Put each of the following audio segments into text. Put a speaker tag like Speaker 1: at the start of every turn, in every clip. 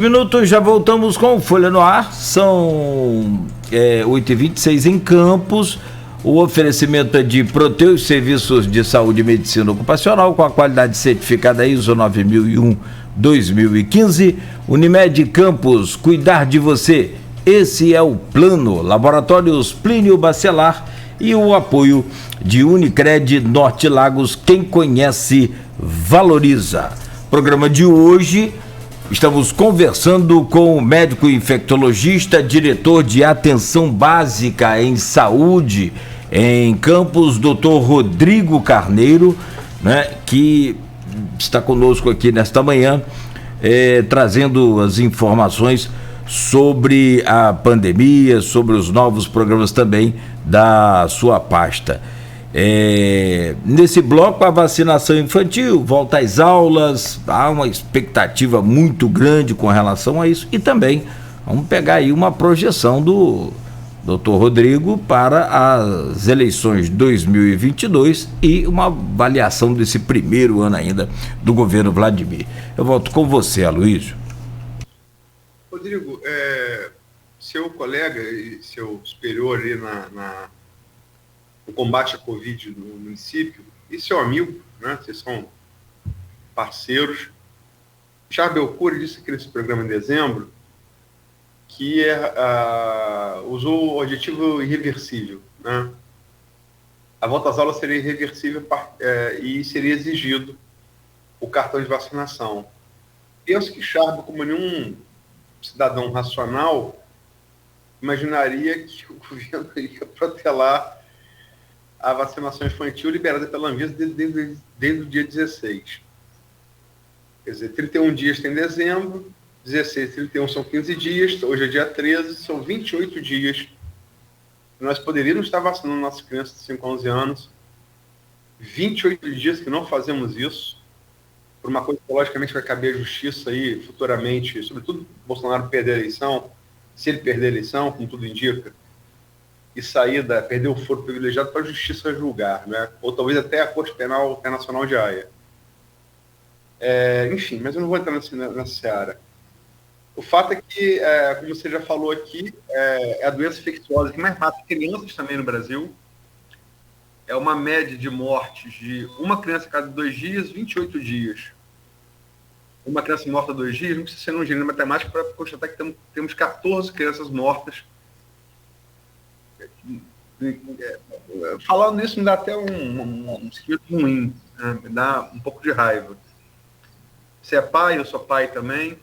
Speaker 1: Minutos, já voltamos com Folha no Ar, são 8h26 em Campos. O oferecimento é de Proteus Serviços de Saúde e Medicina Ocupacional com a qualidade certificada ISO 9001-2015. Unimed Campos, cuidar de você, esse é o plano. Laboratórios Plínio Bacelar e o apoio de Unicred Norte Lagos, quem conhece, valoriza. Programa de hoje, estamos conversando com o médico infectologista, diretor de atenção básica em saúde em Campos, Dr. Rodrigo Carneiro, né, que está conosco aqui nesta manhã, trazendo as informações sobre a pandemia, sobre os novos programas também da sua pasta. Nesse bloco, a vacinação infantil volta às aulas, há uma expectativa muito grande com relação a isso, e também vamos pegar aí uma projeção do Dr. Rodrigo para as eleições 2022 e uma avaliação desse primeiro ano ainda do governo Vladimir. Eu volto com você, Aloysio.
Speaker 2: Rodrigo, seu colega e seu superior ali no combate à Covid no município, e seu amigo, né? Vocês são parceiros. Charles Belcourt disse aqui nesse programa em dezembro que usou o adjetivo irreversível, né? A volta às aulas seria irreversível e seria exigido o cartão de vacinação. Penso que Charles, como nenhum cidadão racional, imaginaria que o governo ia protelar a vacinação infantil liberada pela Anvisa desde o dia 16. Quer dizer, 31 dias tem dezembro, 16, 31 são 15 dias, hoje é dia 13, são 28 dias. Nós poderíamos estar vacinando nossas crianças de 5 a 11 anos. 28 dias que não fazemos isso, por uma coisa que logicamente vai caber à justiça aí futuramente, sobretudo Bolsonaro perder a eleição, se ele perder a eleição, como tudo indica, e perder o foro privilegiado para a justiça julgar, né? Ou talvez até a Corte Penal Internacional de Haia. Enfim, mas eu não vou entrar nessa seara. O fato é que, como você já falou aqui, é a doença infecciosa que mais mata crianças também no Brasil. É uma média de mortes de uma criança a cada 2 dias, 28 dias. Uma criança morta a 2 dias, não precisa ser um gênero matemático para constatar que temos 14 crianças mortas. Falando nisso me dá até um sentimento ruim, né? Me dá um pouco de raiva. Você é pai, eu sou pai também,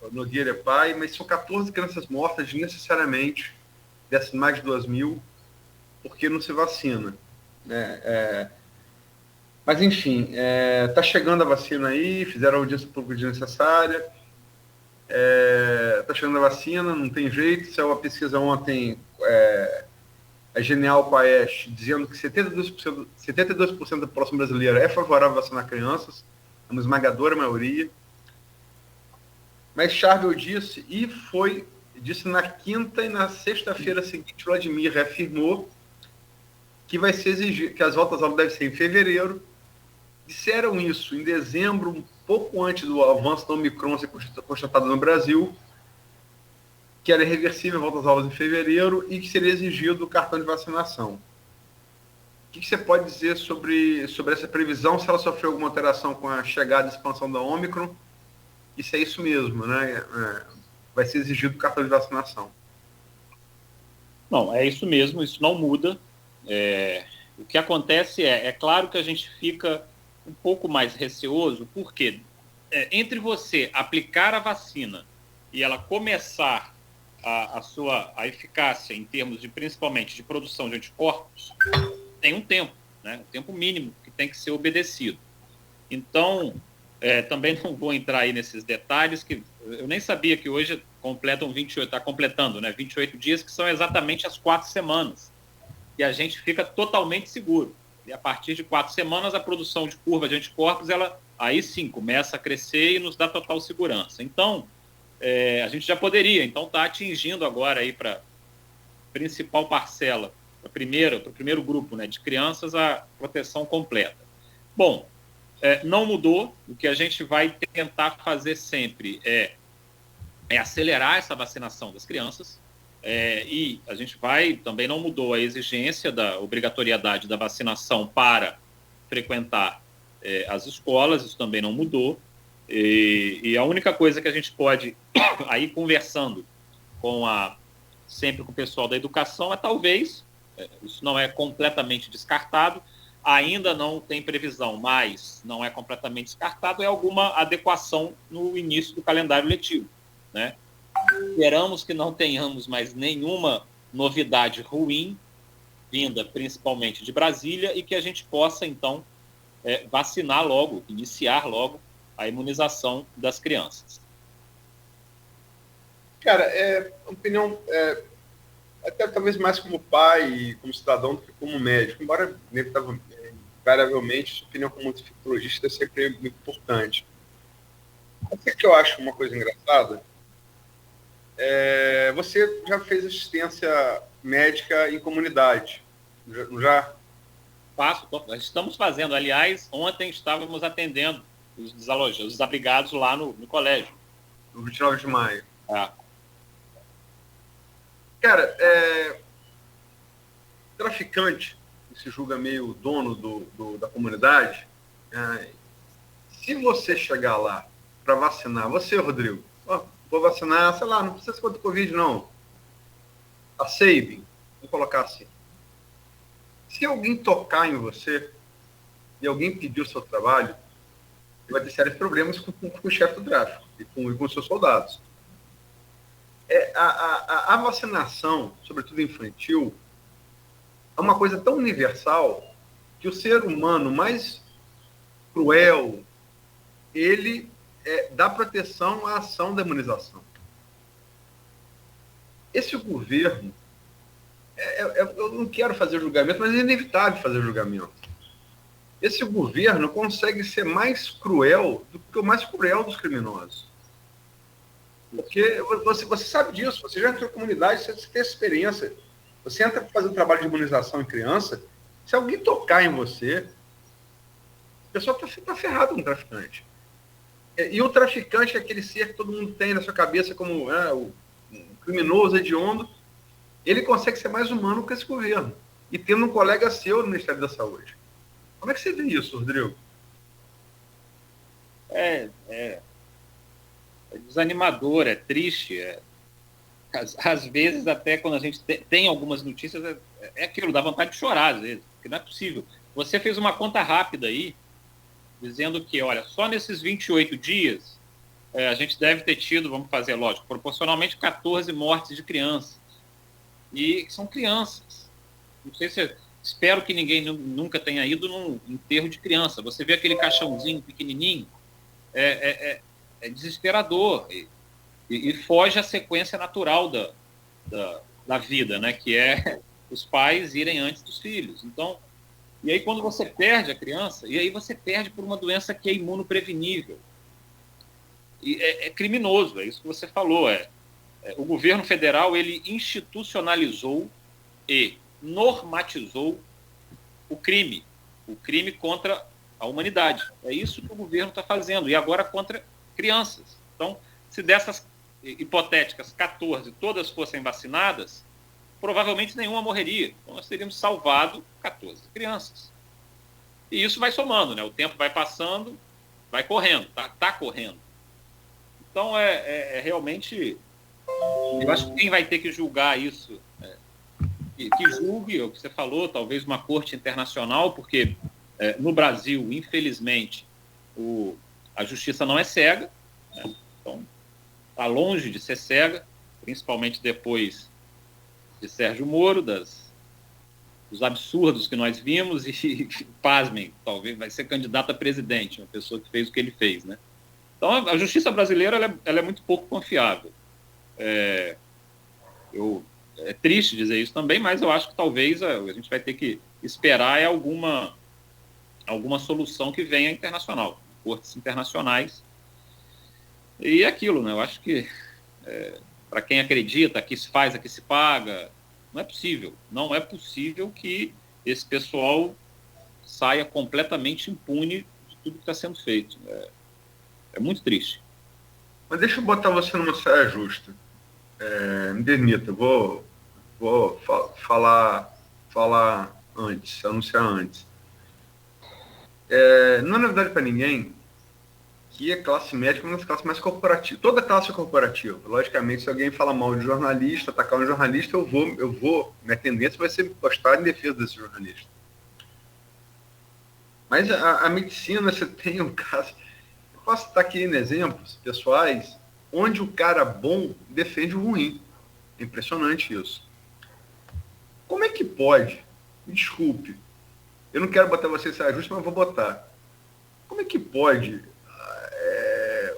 Speaker 2: o Nogueira é pai, mas são 14 crianças mortas necessariamente, dessas mais de 2.000, porque não se vacina, né? Mas enfim, está chegando a vacina aí, fizeram a audiência pública desnecessária, está chegando a vacina, não tem jeito. Saiu uma pesquisa ontem, a Genial com a AES, dizendo que 72% da população brasileira é favorável a vacinar crianças, uma esmagadora maioria. Mas Charvel disse na quinta e na sexta-feira seguinte, Vladimir reafirmou que vai ser exigido, que as voltas às aulas devem ser em fevereiro. Disseram isso em dezembro, um pouco antes do avanço da Omicron ser constatado no Brasil, que era irreversível a volta às aulas em fevereiro e que seria exigido o cartão de vacinação. O que você pode dizer sobre essa previsão, se ela sofreu alguma alteração com a chegada e expansão da Omicron? Isso é isso mesmo, né? Vai ser exigido o cartão de vacinação.
Speaker 3: Não, é isso mesmo, isso não muda. O que acontece é claro que a gente fica um pouco mais receoso, porque entre você aplicar a vacina e ela começar a eficácia em termos principalmente de produção de anticorpos, tem um tempo, né? Um tempo mínimo que tem que ser obedecido. Então, também não vou entrar aí nesses detalhes, que eu nem sabia que hoje completam 28, está completando, né? 28 dias, que são exatamente as 4 semanas. E a gente fica totalmente seguro. E a partir de 4 semanas, a produção de curva de anticorpos, ela aí sim começa a crescer e nos dá total segurança. Então, a gente já poderia, está atingindo agora aí para a principal parcela, para o primeiro grupo, né, de crianças, a proteção completa. Bom, não mudou. O que a gente vai tentar fazer sempre é é acelerar essa vacinação das crianças, e a gente também não mudou a exigência da obrigatoriedade da vacinação para frequentar as escolas, isso também não mudou, e a única coisa que a gente pode, aí conversando sempre com o pessoal da educação, talvez, isso não é completamente descartado, ainda não tem previsão, mas não é completamente descartado, é alguma adequação no início do calendário letivo, né? Esperamos que não tenhamos mais nenhuma novidade ruim, vinda principalmente de Brasília, e que a gente possa, então, vacinar logo, iniciar logo a imunização das crianças.
Speaker 2: Cara, opinião, até talvez mais como pai e como cidadão do que como médico, embora invariavelmente sua opinião como infectologista é sempre muito importante. O que eu acho uma coisa engraçada? Você já fez assistência médica em comunidade, não já?
Speaker 3: Estamos fazendo. Aliás, ontem estávamos atendendo os desabrigados lá no colégio.
Speaker 2: No 29 de maio.
Speaker 3: É.
Speaker 2: Cara, traficante, que se julga meio dono da comunidade, se você chegar lá para vacinar, você, Rodrigo, vou vacinar, sei lá, não precisa ser contra o Covid, não. A Sabin, vou colocar assim. Se alguém tocar em você e alguém pedir o seu trabalho, ele vai ter sérios problemas com o chefe do tráfico e com os seus soldados. A vacinação, sobretudo infantil, é uma coisa tão universal que o ser humano mais cruel, ele dá proteção à ação da imunização. Esse governo, eu não quero fazer julgamento, mas é inevitável fazer julgamento. Esse governo consegue ser mais cruel do que o mais cruel dos criminosos. Porque você sabe disso, você já entrou em comunidade, você tem essa experiência. Você entra para fazer um trabalho de imunização em criança, se alguém tocar em você, a pessoa está ferrada com o traficante. E o traficante é aquele ser que todo mundo tem na sua cabeça como o criminoso, hediondo. Ele consegue ser mais humano que esse governo. E tendo um colega seu no Ministério da Saúde. Como é que você vê isso, Rodrigo?
Speaker 3: É desanimador, é triste. Às vezes, até quando a gente tem algumas notícias, aquilo, dá vontade de chorar, às vezes, porque não é possível. Você fez uma conta rápida aí, dizendo que, olha, só nesses 28 dias, a gente deve ter tido, vamos fazer, lógico, proporcionalmente 14 mortes de crianças. E são crianças. Não sei se... Espero que ninguém nunca tenha ido num enterro de criança. Você vê aquele caixãozinho pequenininho, é desesperador e foge à sequência natural da vida, né? Que é os pais irem antes dos filhos. Então, e aí quando você perde a criança, e aí você perde por uma doença que é imunoprevenível. E é criminoso, é isso que você falou. O governo federal, ele institucionalizou e normatizou o crime contra a humanidade. É isso que o governo está fazendo, e agora contra crianças. Então, se dessas hipotéticas 14 todas fossem vacinadas, provavelmente nenhuma morreria. Então, nós teríamos salvado 14 crianças. E isso vai somando, né? O tempo vai passando, vai correndo, tá correndo. Então, realmente... Eu acho que quem vai ter que julgar isso... que julgue, o que você falou, talvez uma corte internacional, porque no Brasil, infelizmente, a justiça não é cega, né? Então, está longe de ser cega, principalmente depois de Sérgio Moro, dos absurdos que nós vimos, e pasmem, talvez vai ser candidato a presidente, uma pessoa que fez o que ele fez, né? Então, a justiça brasileira ela é muito pouco confiável. É triste dizer isso também, mas eu acho que talvez a gente vai ter que esperar alguma solução que venha internacional, cortes internacionais. E aquilo, né? Eu acho que para quem acredita, aqui se faz, aqui se paga, não é possível. Não é possível que esse pessoal saia completamente impune de tudo que está sendo feito. É muito triste.
Speaker 2: Mas deixa eu botar você numa saia justa. Me permita, vou falar antes, anunciar antes. Não é novidade para ninguém que a classe médica é uma das classes mais corporativas. Toda classe é corporativa. Logicamente, se alguém fala mal de jornalista, atacar um jornalista, minha tendência vai ser postar em defesa desse jornalista. Mas a medicina, você tem um caso... Eu posso estar aqui em exemplos pessoais onde o cara bom defende o ruim. É impressionante isso. Como é que pode? Me desculpe. Eu não quero botar você em saia justa, mas vou botar. Como é que pode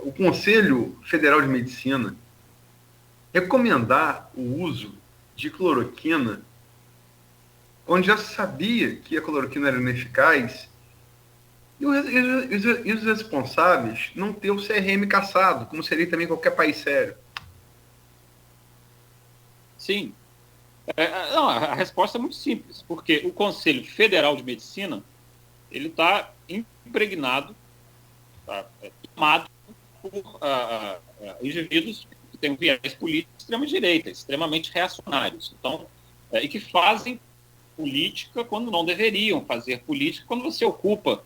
Speaker 2: o Conselho Federal de Medicina recomendar o uso de cloroquina, onde já se sabia que a cloroquina era ineficaz, e os responsáveis não ter o CRM cassado, como seria também em qualquer país sério?
Speaker 3: Sim. Não, a resposta é muito simples, porque o Conselho Federal de Medicina ele está impregnado, tá, tomado por indivíduos que têm um viés político de extrema-direita, extremamente reacionários. Então, e que fazem política quando não deveriam fazer política, quando você ocupa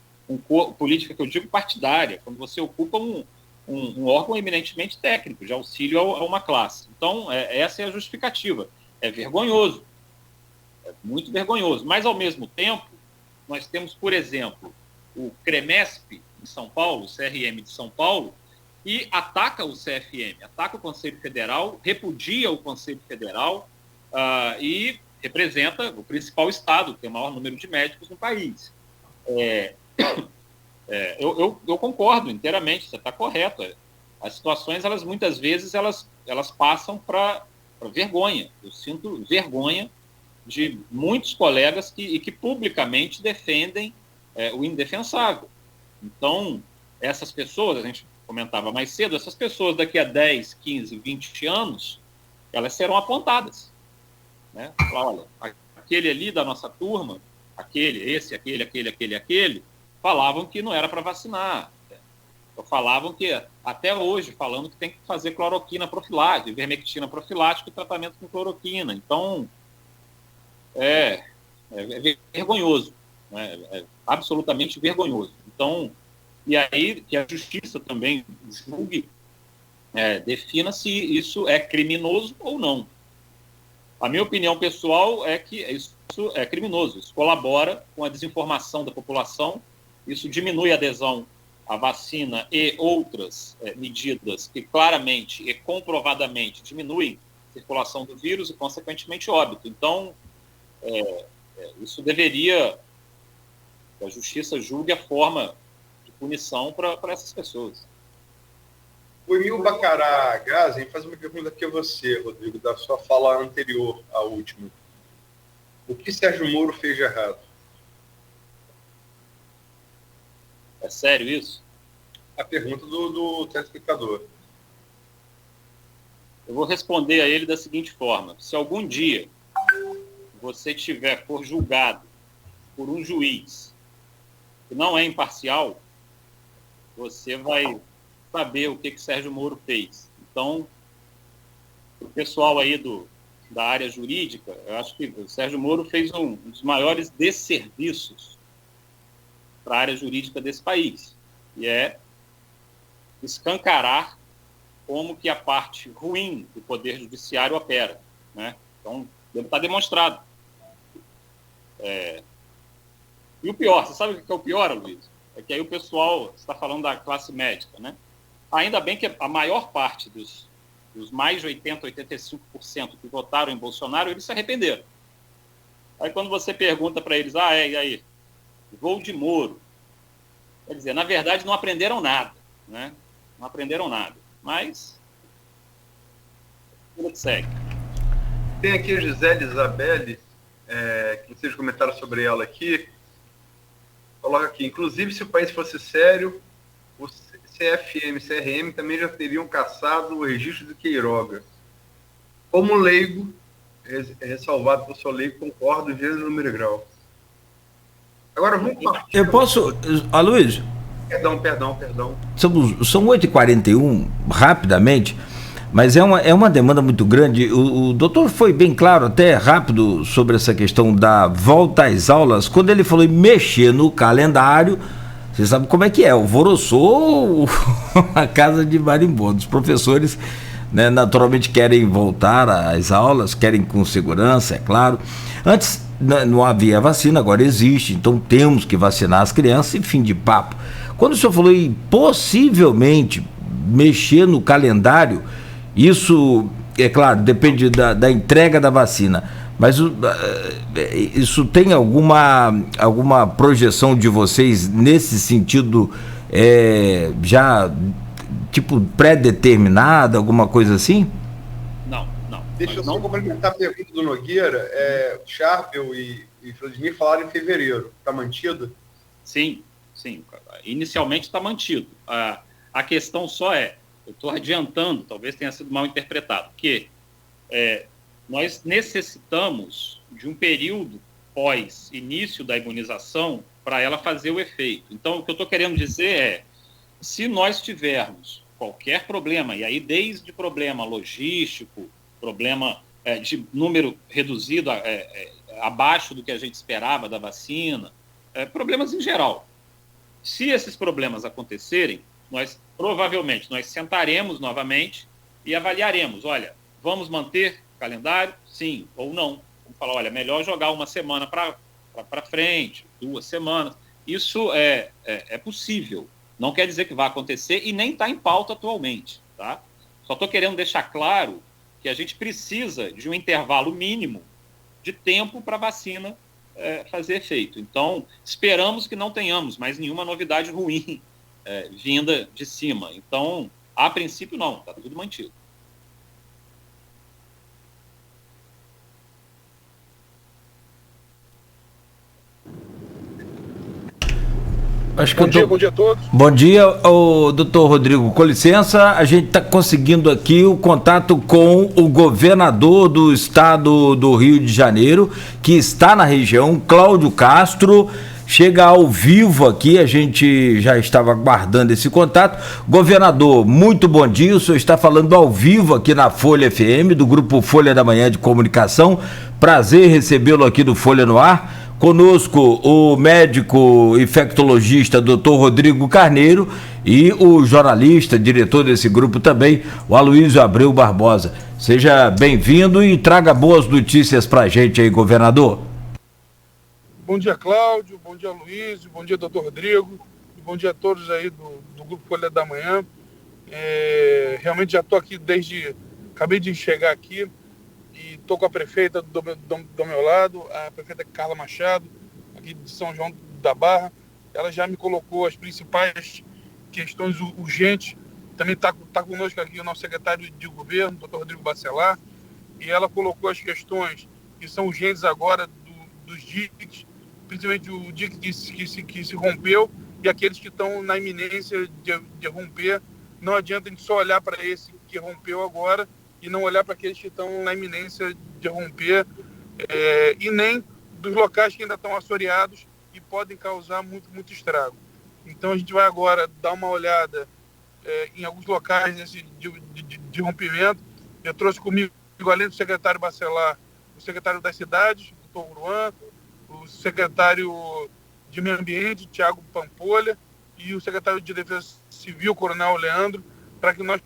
Speaker 3: política que eu digo partidária, quando você ocupa um órgão eminentemente técnico, de auxílio a uma classe. Então, essa é a justificativa. É vergonhoso, é muito vergonhoso. Mas, ao mesmo tempo, nós temos, por exemplo, o CREMESP de São Paulo, o CRM de São Paulo, e ataca o CFM, ataca o Conselho Federal, repudia o Conselho Federal e representa o principal estado, que tem o maior número de médicos no país. Eu concordo inteiramente, você está correto. As situações, muitas vezes, elas passam para vergonha. Eu sinto vergonha de muitos colegas que publicamente defendem o indefensável. Então, essas pessoas, a gente comentava mais cedo, essas pessoas daqui a 10, 15, 20 anos, elas serão apontadas. Né? Olha, aquele ali da nossa turma, aquele, falavam que não era para vacinar. Falavam que, até hoje, falando que tem que fazer cloroquina profilática, ivermectina profilática e tratamento com cloroquina. Então, é vergonhoso, né? É absolutamente vergonhoso. Então, e aí que a justiça também julgue, defina se isso é criminoso ou não. A minha opinião pessoal é que isso é criminoso, isso colabora com a desinformação da população, isso diminui a adesão à vacina e outras medidas que claramente e comprovadamente diminuem a circulação do vírus e, consequentemente, óbito. Então, isso deveria, que a justiça julgue a forma de punição para essas pessoas.
Speaker 2: O Emil Bacará Gazen faz uma pergunta aqui a você, Rodrigo, da sua fala anterior à última. O que Sérgio Moro fez de errado?
Speaker 3: É sério isso?
Speaker 2: A pergunta do telespectador.
Speaker 3: Eu vou responder a ele da seguinte forma. Se algum dia você for julgado por um juiz que não é imparcial, você vai saber o que Sérgio Moro fez. Então, o pessoal aí da área jurídica, eu acho que o Sérgio Moro fez um dos maiores desserviços para a área jurídica desse país, e é escancarar como que a parte ruim do Poder Judiciário opera, né? Então, deve estar demonstrado. E o pior, você sabe o que é o pior, Luiz? É que aí o pessoal está falando da classe médica, né? Ainda bem que a maior parte dos mais de 80%, 85% que votaram em Bolsonaro, eles se arrependeram. Aí quando você pergunta para eles, e aí, voo de Moro. Quer dizer, na verdade não aprenderam nada, né? Não aprenderam nada. Mas, tudo que segue.
Speaker 2: Tem aqui a Gisele Isabelle, que vocês comentaram sobre ela aqui. Coloca aqui, inclusive se o país fosse sério, o CFM e CRM também já teriam caçado o registro do Queiroga. Como leigo, ressalvado por seu leigo, concordo, gênero, número e grau. Agora vamos partir.
Speaker 1: Eu posso, Aloysio,
Speaker 2: Perdão.
Speaker 1: São 8h41, rapidamente, mas é uma demanda muito grande. O doutor foi bem claro, até rápido, sobre essa questão da volta às aulas. Quando ele falou em mexer no calendário, você sabe como é que é, alvoroçou a casa de marimbondo. Os professores, né, naturalmente querem voltar às aulas, querem com segurança, é claro. Antes não havia vacina, agora existe, então temos que vacinar as crianças e fim de papo. Quando o senhor falou em possivelmente mexer no calendário, isso, é claro, depende da entrega da vacina, mas isso tem alguma projeção de vocês nesse sentido, já tipo pré-determinada, alguma coisa assim?
Speaker 3: Não.
Speaker 2: Deixa eu só complementar a pergunta do Nogueira. Sharpel e Vladimir falaram em fevereiro. Está mantido?
Speaker 3: Sim. Inicialmente está mantido. A questão só eu estou adiantando, talvez tenha sido mal interpretado, que nós necessitamos de um período pós início da imunização para ela fazer o efeito. Então, o que eu estou querendo dizer se nós tivermos qualquer problema, e aí desde problema logístico, problema de número reduzido abaixo do que a gente esperava da vacina, problemas em geral. Se esses problemas acontecerem, provavelmente nós sentaremos novamente e avaliaremos, olha, vamos manter o calendário? Sim ou não. Vamos falar, olha, melhor jogar uma semana para frente, 2 semanas. Isso é possível. Não quer dizer que vai acontecer e nem está em pauta atualmente, tá? Só estou querendo deixar claro que a gente precisa de um intervalo mínimo de tempo para a vacina fazer efeito. Então, esperamos que não tenhamos mais nenhuma novidade ruim vinda de cima. Então, a princípio, não, está tudo mantido.
Speaker 4: Bom dia a todos.
Speaker 1: Bom dia, doutor Rodrigo. Com licença, a gente está conseguindo aqui o contato com o governador do estado do Rio de Janeiro, que está na região, Cláudio Castro. Chega ao vivo aqui, a gente já estava aguardando esse contato. Governador, muito bom dia. O senhor está falando ao vivo aqui na Folha FM, do grupo Folha da Manhã de Comunicação. Prazer recebê-lo aqui do Folha no Ar. Conosco o médico infectologista Dr. Rodrigo Carneiro e o jornalista, diretor desse grupo também, o Aloysio Abreu Barbosa. Seja bem-vindo e traga boas notícias para a gente aí, governador.
Speaker 4: Bom dia, Cláudio, bom dia, Aloysio, bom dia, Dr. Rodrigo, e bom dia a todos aí do grupo Folha da Manhã. Realmente já estou aqui acabei de chegar aqui, e estou com a prefeita do meu lado, a prefeita Carla Machado, aqui de São João da Barra. Ela já me colocou as principais questões urgentes. Também está conosco aqui o nosso secretário de governo, Dr. Rodrigo Bacelar, e ela colocou as questões que são urgentes agora dos DICs, principalmente o DIC que se rompeu e aqueles que estão na iminência de romper. Não adianta a gente só olhar para esse que rompeu agora e não olhar para aqueles que estão na iminência de romper, e nem dos locais que ainda estão assoreados e podem causar muito estrago. Então a gente vai agora dar uma olhada em alguns locais de rompimento. Eu trouxe comigo, além do secretário Bacelar, o secretário das cidades, o Dr. Uruan, o secretário de Meio Ambiente, Tiago Pampolha, e o secretário de Defesa Civil, Coronel Leandro, para que nós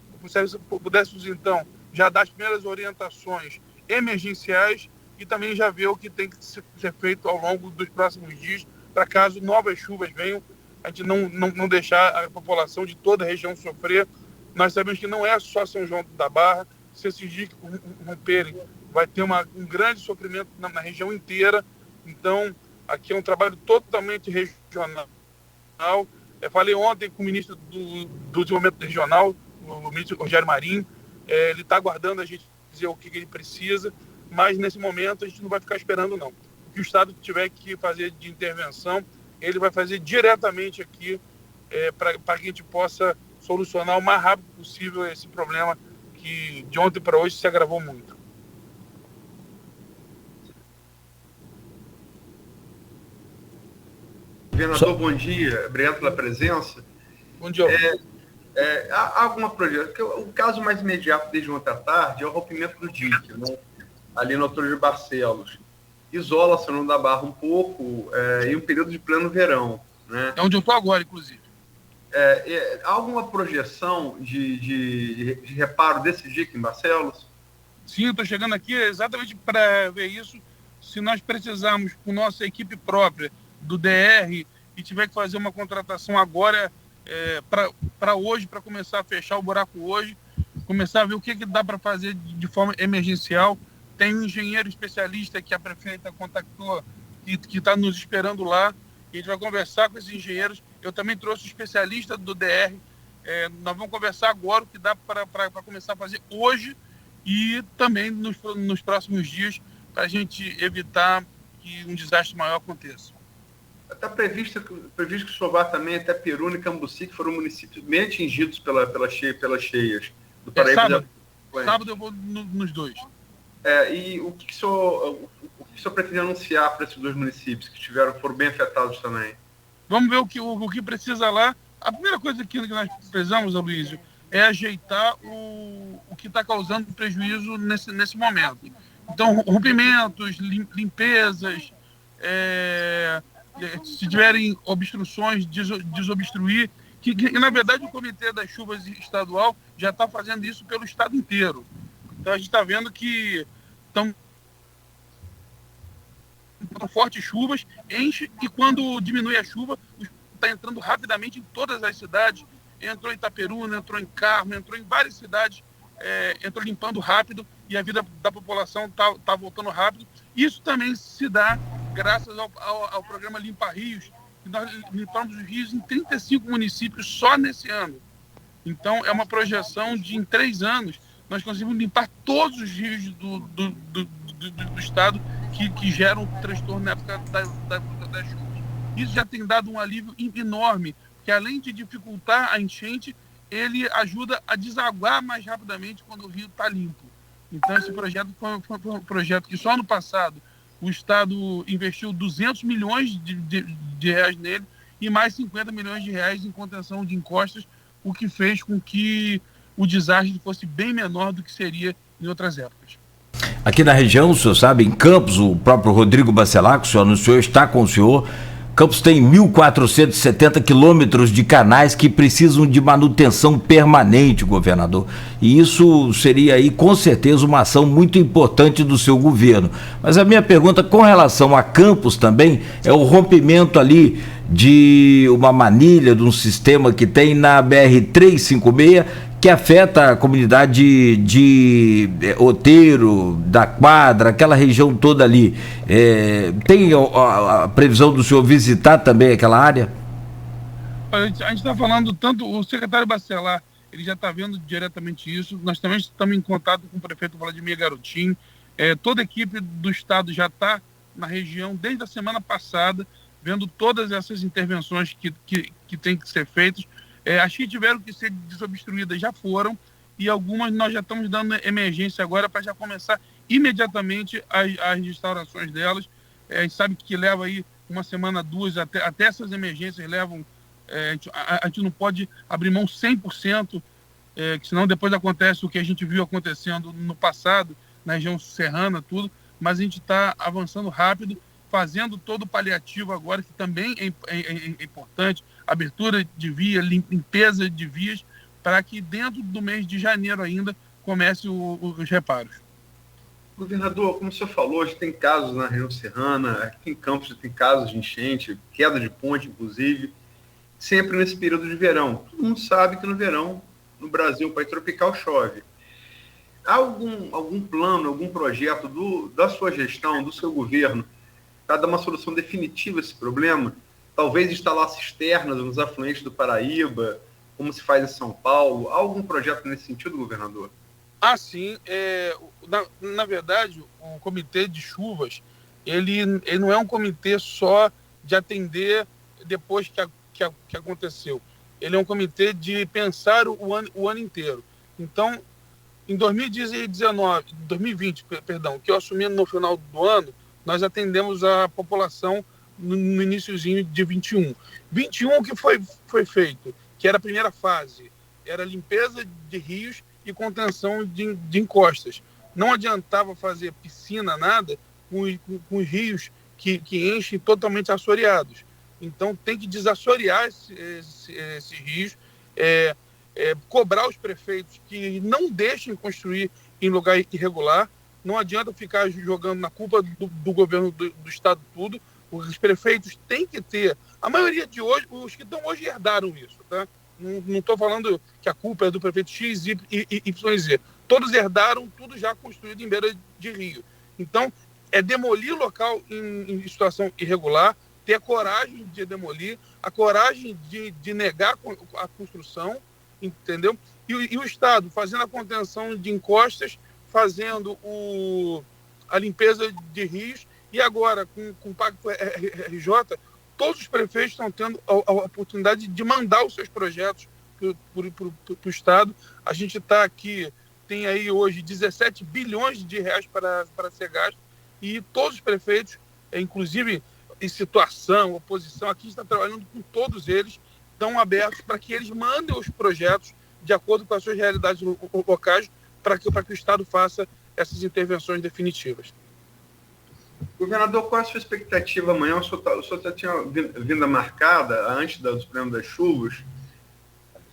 Speaker 4: pudéssemos, então, já dar as primeiras orientações emergenciais e também já ver o que tem que ser feito ao longo dos próximos dias, para caso novas chuvas venham, a gente não deixar a população de toda a região sofrer. Nós sabemos que não é só São João da Barra. Se esses dias romperem, vai ter um grande sofrimento na região inteira. Então, aqui é um trabalho totalmente regional. Falei ontem com o ministro do Desenvolvimento Regional, o ministro Rogério Marinho. Ele está aguardando a gente dizer o que ele precisa, mas nesse momento a gente não vai ficar esperando, não. O que o Estado tiver que fazer de intervenção, ele vai fazer diretamente aqui, para que a gente possa solucionar o mais rápido possível esse problema que de ontem para hoje se agravou muito.
Speaker 2: Governador, bom dia. Obrigado pela presença.
Speaker 4: Bom dia, Luiz.
Speaker 2: Há alguma projeto? O caso mais imediato desde ontem à tarde é o rompimento do dique, né? Ali no Antônio de Barcelos. Isola São João da Barra um pouco em um período de pleno verão. Né?
Speaker 4: É onde eu estou agora, inclusive.
Speaker 2: Há alguma projeção de reparo desse dique em Barcelos?
Speaker 4: Sim, eu estou chegando aqui exatamente para ver isso. Se nós precisarmos, com nossa equipe própria do DR, e tiver que fazer uma contratação agora para hoje, para começar a fechar o buraco hoje, começar a ver o que dá para fazer de forma emergencial. Tem um engenheiro especialista que a prefeita contactou, que está nos esperando lá. E a gente vai conversar com esses engenheiros. Eu também trouxe o especialista do DR. Nós vamos conversar agora o que dá para começar a fazer hoje e também nos próximos dias, para a gente evitar que um desastre maior aconteça.
Speaker 2: Está previsto que o senhor vá também até Peruna e Cambuci, que foram municípios bem atingidos pelas cheias do Paraíba.
Speaker 4: Sábado eu vou nos dois.
Speaker 2: E o que o senhor pretende anunciar para esses dois municípios que foram bem afetados também?
Speaker 4: Vamos ver o que precisa lá. A primeira coisa que nós precisamos, Aloysio, é ajeitar o que está causando prejuízo nesse momento. Então, rompimentos, limpezas, se tiverem obstruções, desobstruir, que na verdade o Comitê das Chuvas Estadual já está fazendo isso pelo estado inteiro. Então a gente está vendo que estão fortes chuvas, enche, e quando diminui a chuva, está entrando rapidamente em todas as cidades. Entrou em Itaperuna, entrou em Carmo, entrou em várias cidades, entrou limpando rápido, e a vida da população está voltando rápido. Isso também se dá graças ao programa Limpa Rios, que nós limpamos os rios em 35 municípios só nesse ano. Então, é uma projeção de, em 3 anos, nós conseguimos limpar todos os rios do estado que geram transtorno na época das chuvas. Isso já tem dado um alívio enorme, que além de dificultar a enchente, ele ajuda a desaguar mais rapidamente quando o rio está limpo. Então, esse projeto foi um projeto que só no passado o Estado investiu 200 milhões de reais nele e mais 50 milhões de reais em contenção de encostas, o que fez com que o desastre fosse bem menor do que seria em outras épocas.
Speaker 1: Aqui na região, o senhor sabe, em Campos, o próprio Rodrigo Bacelar, que o senhor anunciou, está com o senhor. Campos tem 1.470 quilômetros de canais que precisam de manutenção permanente, governador. E isso seria aí, com certeza, uma ação muito importante do seu governo. Mas a minha pergunta com relação a Campos também é o rompimento ali de uma manilha, de um sistema que tem na BR-356, que afeta a comunidade de Outeiro, da Quadra, aquela região toda ali. Tem a previsão do senhor visitar também aquela área?
Speaker 4: A gente está falando tanto, o secretário Bacelar, ele já está vendo diretamente isso. Nós também estamos em contato com o prefeito Vladimir Garotin. Toda a equipe do estado já está na região desde a semana passada, vendo todas essas intervenções que têm que ser feitas. As que tiveram que ser desobstruídas já foram, e algumas nós já estamos dando emergência agora para já começar imediatamente as restaurações delas. A gente sabe que leva aí uma semana, 2, até essas emergências levam. A gente não pode abrir mão 100%, que senão depois acontece o que a gente viu acontecendo no passado, na região serrana, tudo, mas a gente está avançando rápido, fazendo todo o paliativo agora, que também é importante, abertura de via, limpeza de vias, para que dentro do mês de janeiro ainda comece os reparos.
Speaker 2: Governador, como o senhor falou, já tem casos na região serrana, aqui em Campos já tem casos de enchente, queda de ponte, inclusive, sempre nesse período de verão. Todo mundo sabe que no verão, no Brasil, país tropical, chove. Há algum plano, algum projeto da sua gestão, do seu governo, para dar uma solução definitiva a esse problema? Talvez instalar cisternas nos afluentes do Paraíba, como se faz em São Paulo. Há algum projeto nesse sentido, governador?
Speaker 4: Sim. Na verdade, o Comitê de Chuvas, ele não é um comitê só de atender depois que aconteceu. Ele é um comitê de pensar o ano inteiro. Então, em 2020, que eu assumi no final do ano, nós atendemos a população no iniciozinho de 21. 21, o que foi feito? que era a primeira fase, era limpeza de rios e contenção de encostas. Não adiantava fazer piscina, nada, com os rios que enchem totalmente assoreados. Então tem que desassorear esses rios, cobrar os prefeitos que não deixem construir em lugar irregular. Não adianta ficar jogando na culpa do governo do estado tudo. Os prefeitos têm que ter, a maioria de hoje, os que estão hoje herdaram isso, tá? Não estou falando que a culpa é do prefeito X, Y e Z. Todos herdaram tudo já construído em beira de rio. Então, é demolir local em situação irregular, ter a coragem de demolir, a coragem de negar a construção, entendeu? E o Estado fazendo a contenção de encostas, fazendo a limpeza de rios, e agora, com o Pacto RJ, todos os prefeitos estão tendo a oportunidade de mandar os seus projetos para o Estado. A gente está aqui, tem aí hoje 17 bilhões de reais para ser gasto, e todos os prefeitos, inclusive em situação, oposição, aqui está trabalhando com todos eles, estão abertos para que eles mandem os projetos de acordo com as suas realidades locais, para que o Estado faça essas intervenções definitivas.
Speaker 2: Governador, qual é a sua expectativa amanhã? O senhor já tinha vinda marcada, antes dos prêmios das chuvas,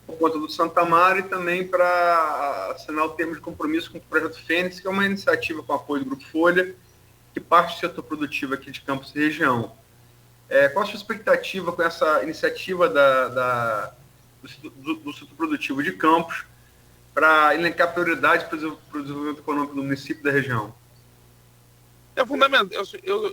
Speaker 2: por conta do Santa Mara, e também para assinar o termo de compromisso com o Projeto Fênix, que é uma iniciativa com apoio do Grupo Folha, que parte do setor produtivo aqui de Campos e região. Qual a sua expectativa com essa iniciativa do setor produtivo de Campos para elencar prioridades para o desenvolvimento econômico do município e da região?
Speaker 4: É fundamental.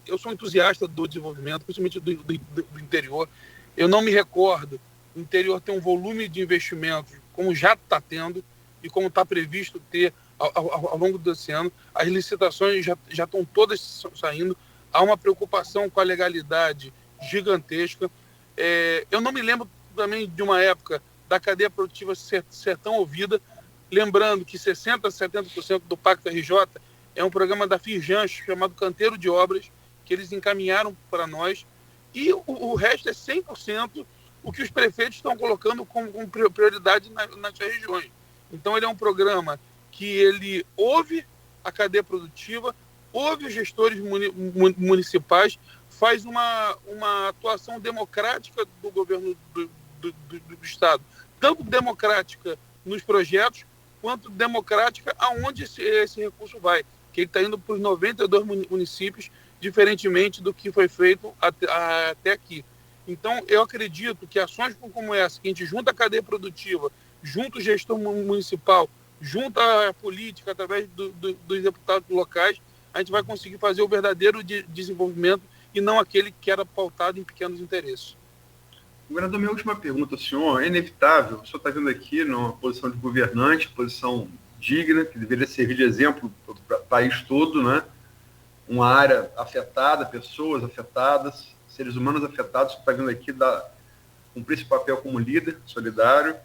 Speaker 4: Eu sou entusiasta do desenvolvimento, principalmente do interior. Eu não me recordo o interior ter um volume de investimentos como já está tendo e como está previsto ter ao longo desse ano. As licitações já estão todas saindo. Há uma preocupação com a legalidade gigantesca. Eu não me lembro também de uma época da cadeia produtiva ser tão ouvida, lembrando que 60% a 70% do Pacto RJ é um programa da Firjan chamado Canteiro de Obras, que eles encaminharam para nós, e o resto é 100% o que os prefeitos estão colocando como prioridade nas suas regiões. Então ele é um programa que ele ouve a cadeia produtiva, ouve os gestores municipais, faz uma atuação democrática do governo do Estado, tanto democrática nos projetos, quanto democrática aonde esse recurso vai, que ele está indo para os 92 municípios, diferentemente do que foi feito até aqui. Então, eu acredito que ações como essa, que a gente junta a cadeia produtiva, junta o gestor municipal, junta a política através dos deputados locais, a gente vai conseguir fazer o verdadeiro desenvolvimento e não aquele que era pautado em pequenos interesses.
Speaker 2: Governador, minha última pergunta ao senhor. É inevitável, o senhor está vendo aqui numa posição de governante, posição digna, que deveria servir de exemplo para o país todo, né? Uma área afetada, pessoas afetadas, seres humanos afetados, que está vindo aqui cumprir esse papel como líder solidário.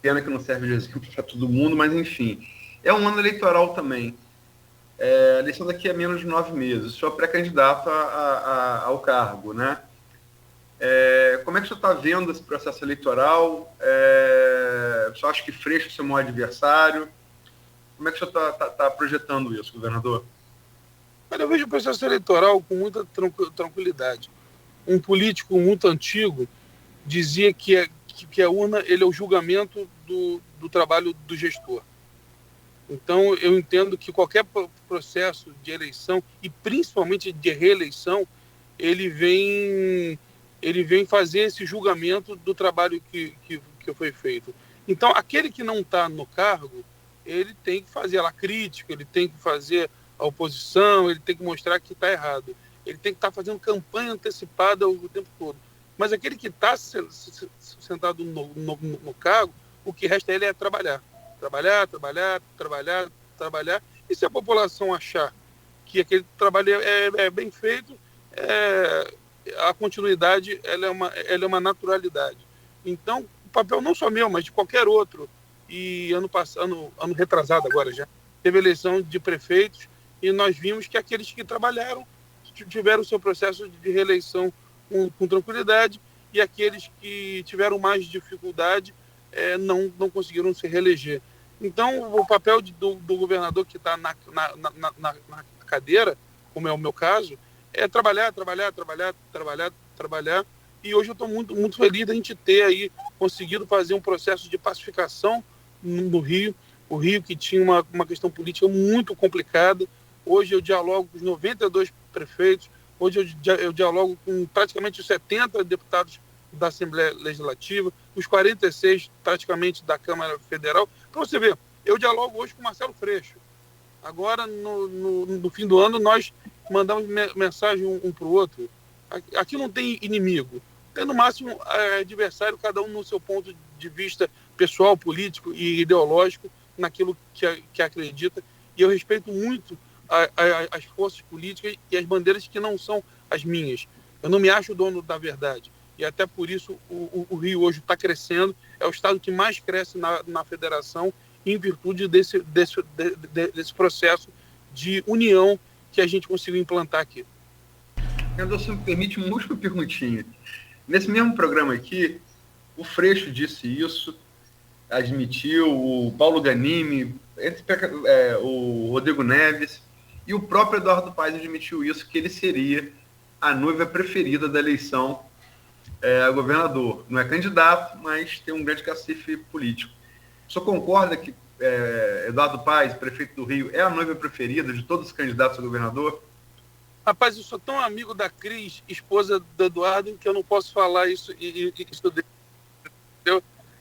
Speaker 2: Pena que não serve de exemplo para todo mundo, mas enfim. É um ano eleitoral também. A eleição daqui a menos de 9 meses. O senhor é pré-candidato ao cargo, né? Como é que o senhor está vendo esse processo eleitoral? O senhor acha que Freixo é o seu maior adversário? Como é que o senhor está projetando isso, governador?
Speaker 4: Eu vejo o processo eleitoral com muita tranquilidade. Um político muito antigo dizia que a urna ele é o julgamento do trabalho do gestor. Então, eu entendo que qualquer processo de eleição, e principalmente de reeleição, ele vem fazer esse julgamento do trabalho que foi feito. Então, aquele que não está no cargo, ele tem que fazer a crítica, ele tem que fazer a oposição, ele tem que mostrar que está errado. Ele tem que estar fazendo campanha antecipada o tempo todo. Mas aquele que está sentado no cargo, o que resta a ele é trabalhar. Trabalhar. E se a população achar que aquele trabalho é bem feito, a continuidade ela é uma naturalidade. Então, o papel não só meu, mas de qualquer outro, e ano retrasado agora já, teve eleição de prefeitos, e nós vimos que aqueles que trabalharam tiveram o seu processo de reeleição com tranquilidade, e aqueles que tiveram mais dificuldade não conseguiram se reeleger. Então, o papel do governador que está na cadeira, como é o meu caso, é trabalhar. E hoje eu estou muito, muito feliz da gente ter aí conseguido fazer um processo de pacificação no Rio. O Rio, que tinha uma questão política muito complicada. Hoje eu dialogo com os 92 prefeitos. Hoje eu dialogo com praticamente os 70 deputados da Assembleia Legislativa, os 46 praticamente da Câmara Federal. Para você ver, eu dialogo hoje com o Marcelo Freixo. Agora, no fim do ano, nós mandamos mensagem um para o outro. Aqui não tem inimigo. Tem, no máximo, adversário, cada um no seu ponto de vista pessoal, político e ideológico, naquilo que acredita. E eu respeito muito as forças políticas e as bandeiras que não são as minhas. Eu não me acho dono da verdade. E até por isso o Rio hoje está crescendo. É o estado que mais cresce na federação, em virtude desse processo de união que a gente conseguiu implantar aqui.
Speaker 2: Se me permite uma última perguntinha. Nesse mesmo programa aqui, o Freixo disse isso, admitiu, o Paulo Ganimi, o Rodrigo Neves e o próprio Eduardo Paes admitiu isso, que ele seria a noiva preferida da eleição a governador. Não é candidato, mas tem um grande cacife político. O senhor concorda que Eduardo Paes, prefeito do Rio, é a noiva preferida de todos os candidatos a governador?
Speaker 4: Rapaz, eu sou tão amigo da Cris, esposa do Eduardo, que eu não posso falar isso e estudei.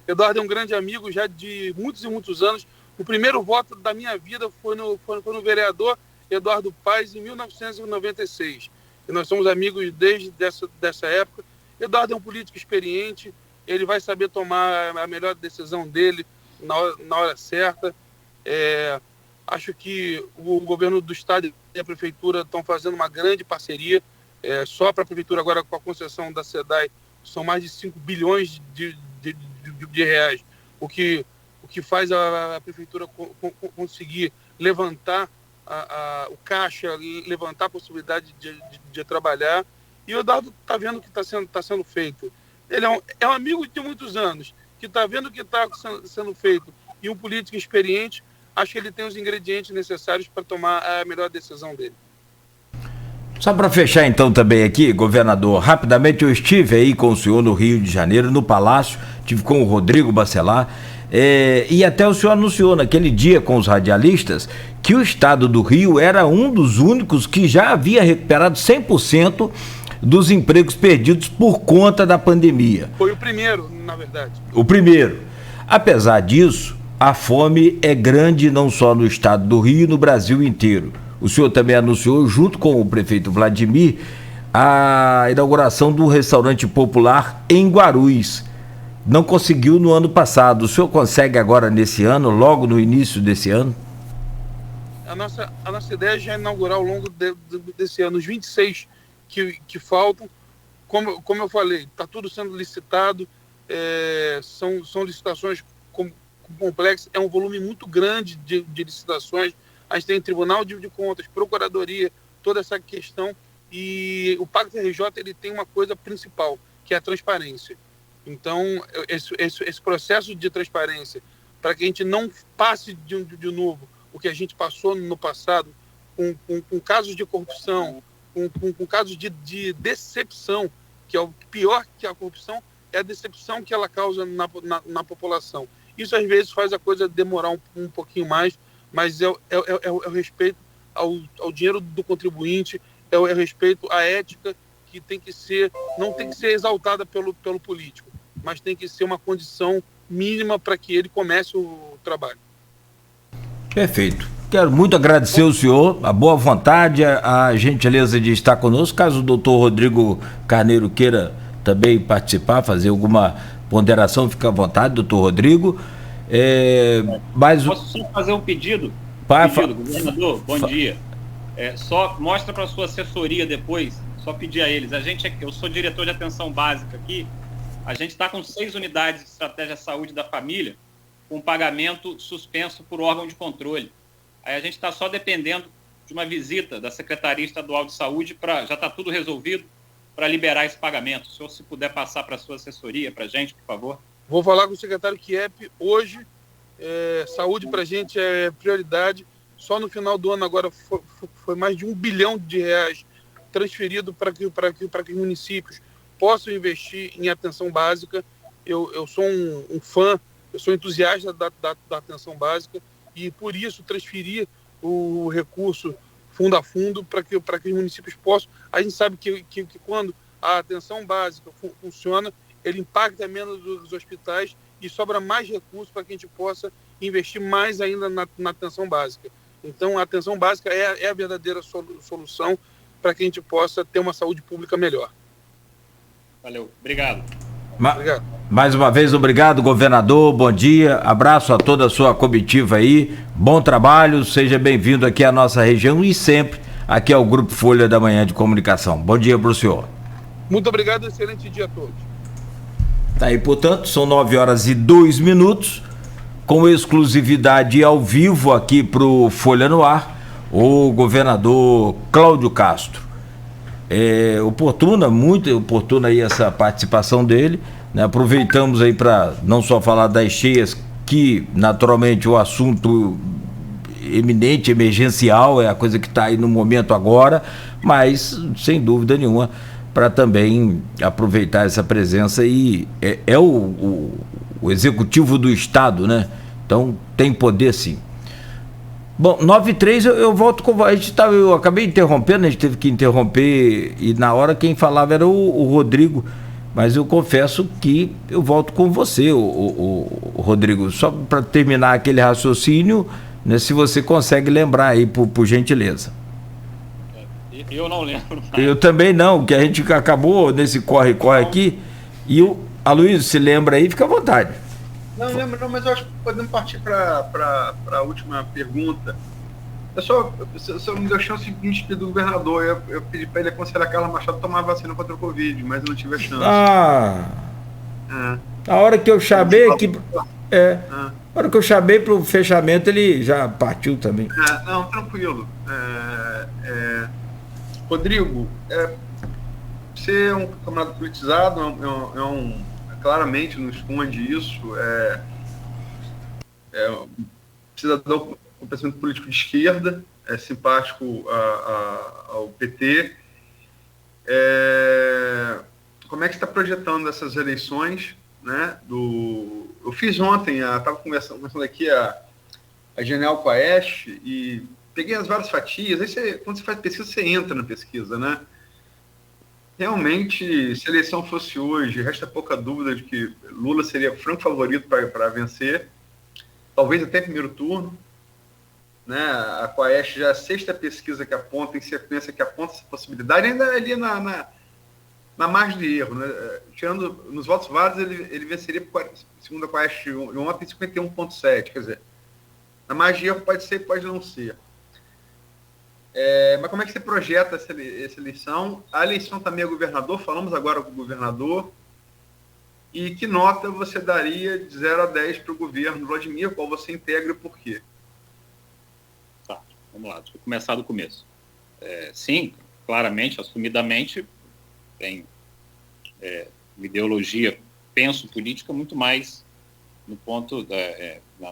Speaker 4: Eduardo é um grande amigo já de muitos e muitos anos. O primeiro voto da minha vida foi no vereador Eduardo Paes, em 1996. E nós somos amigos desde dessa época. Eduardo é um político experiente, ele vai saber tomar a melhor decisão dele na hora certa. Acho que o governo do estado e a prefeitura estão fazendo uma grande parceria. Só para a prefeitura agora, com a concessão da SEDAI, são mais de 5 bilhões de reais, o que faz a prefeitura conseguir levantar o caixa, levantar a possibilidade de trabalhar. E o Eduardo está vendo o que está sendo feito. Ele é um amigo de muitos anos, que está vendo o que está sendo feito, e um político experiente. Acho que ele tem os ingredientes necessários para tomar a melhor decisão dele.
Speaker 1: Só para fechar então também aqui, governador, rapidamente eu estive aí com o senhor no Rio de Janeiro, no Palácio, estive com o Rodrigo Bacelar, e até o senhor anunciou naquele dia com os radialistas que o estado do Rio era um dos únicos que já havia recuperado 100% dos empregos perdidos por conta da pandemia.
Speaker 4: Foi o primeiro, na verdade.
Speaker 1: O primeiro. Apesar disso, a fome é grande não só no estado do Rio, no Brasil inteiro. O senhor também anunciou, junto com o prefeito Vladimir, a inauguração do restaurante popular em Guarulhos. Não conseguiu no ano passado. O senhor consegue agora nesse ano, logo no início desse ano?
Speaker 4: A nossa ideia é já inaugurar ao longo desse ano os 26 que faltam. Como eu falei, está tudo sendo licitado, são licitações complexas, é um volume muito grande de licitações. A gente tem Tribunal de Contas, Procuradoria, toda essa questão, e o Pacto RJ ele tem uma coisa principal, que é a transparência. Então, esse processo de transparência, para que a gente não passe de novo o que a gente passou no passado, com casos de corrupção, com casos de decepção, que é o pior que a corrupção, é a decepção que ela causa na população. Isso, às vezes, faz a coisa demorar um pouquinho mais, mas é o respeito ao dinheiro do contribuinte, é o respeito à ética, que não tem que ser exaltada pelo político, mas tem que ser uma condição mínima para que ele comece o trabalho.
Speaker 1: Perfeito. Quero muito agradecer ao senhor, a boa vontade, a gentileza de estar conosco. Caso o doutor Rodrigo Carneiro queira também participar, fazer alguma ponderação, fica à vontade, doutor Rodrigo.
Speaker 3: Posso só fazer um pedido? Governador, bom dia. Só mostra para a sua assessoria depois, só pedir a eles. Eu sou diretor de atenção básica aqui, a gente está com 6 unidades de estratégia saúde da família, com pagamento suspenso por órgão de controle. Aí a gente está só dependendo de uma visita da Secretaria Estadual de Saúde, já está tudo resolvido, para liberar esse pagamento. O senhor, se puder passar para a sua assessoria, para a gente, por favor.
Speaker 4: Vou falar com o secretário Kiep hoje. Saúde para a gente é prioridade. Só no final do ano agora foi mais de R$1 bilhão transferido para que os municípios possam investir em atenção básica. Eu sou um fã, eu sou entusiasta da atenção básica e por isso transferir o recurso fundo a fundo para que os municípios possam. A gente sabe que quando a atenção básica funciona, ele impacta menos os hospitais e sobra mais recursos para que a gente possa investir mais ainda na atenção básica. Então, a atenção básica é a verdadeira solução para que a gente possa ter uma saúde pública melhor.
Speaker 3: Valeu, obrigado.
Speaker 4: Obrigado.
Speaker 1: Mais uma vez, obrigado, governador, bom dia, abraço a toda a sua comitiva aí, bom trabalho, seja bem-vindo aqui à nossa região e sempre aqui ao Grupo Folha da Manhã de Comunicação. Bom dia para o senhor.
Speaker 4: Muito obrigado, excelente dia a todos.
Speaker 1: Tá aí, portanto, são 9h02, com exclusividade ao vivo aqui para o Folha no Ar, o governador Cláudio Castro. Muito oportuna aí essa participação dele, né? Aproveitamos aí para não só falar das cheias, que naturalmente o assunto eminente, emergencial, é a coisa que está aí no momento agora, mas sem dúvida nenhuma para também aproveitar essa presença e o executivo do estado, né? Então tem poder sim. Bom, 9h03 eu volto com a gente. Eu acabei interrompendo, a gente teve que interromper e na hora quem falava era o Rodrigo, mas eu confesso que eu volto com você, o Rodrigo, só para terminar aquele raciocínio, né, se você consegue lembrar aí, por gentileza.
Speaker 3: Eu não lembro.
Speaker 1: Eu também não, que a gente acabou nesse corre-corre aqui, e o Aloysio se lembra aí, fica à vontade.
Speaker 2: Não lembro, não, mas eu acho que podemos partir para a última pergunta. Eu me deu chance de me despedir do governador. Eu pedi para ele aconselhar a Carla Machado a tomar vacina contra o Covid, mas eu não tive a chance.
Speaker 1: A hora que eu chamei aqui. A hora que eu chamei para o fechamento, ele já partiu também.
Speaker 2: Não, tranquilo. Rodrigo, você é um camarada politizado, claramente não esconde isso, um cidadão com pensamento político de esquerda, é simpático ao PT. Como é que você está projetando essas eleições, né? Eu fiz ontem, estava conversando aqui a Genial com a Ash e peguei as várias fatias. Aí quando você faz pesquisa, você entra na pesquisa, né? Realmente, se a eleição fosse hoje, resta pouca dúvida de que Lula seria franco favorito para vencer, talvez até primeiro turno, né? A Quaest já é a sexta pesquisa que aponta, em sequência, que aponta essa possibilidade, ainda ali na margem de erro, né? Tirando nos votos válidos, ele venceria, segundo a Quaest ontem, 51,7, quer dizer, na margem de erro pode ser, pode não ser. Mas como é que você projeta essa eleição? A eleição também é governador, falamos agora com o governador. E que nota você daria de 0 a 10 para o governo Vladimir, qual você integra e por quê?
Speaker 3: Tá, vamos lá, deixa eu começar do começo. Sim, claramente, assumidamente, tem uma ideologia, penso política, muito mais no ponto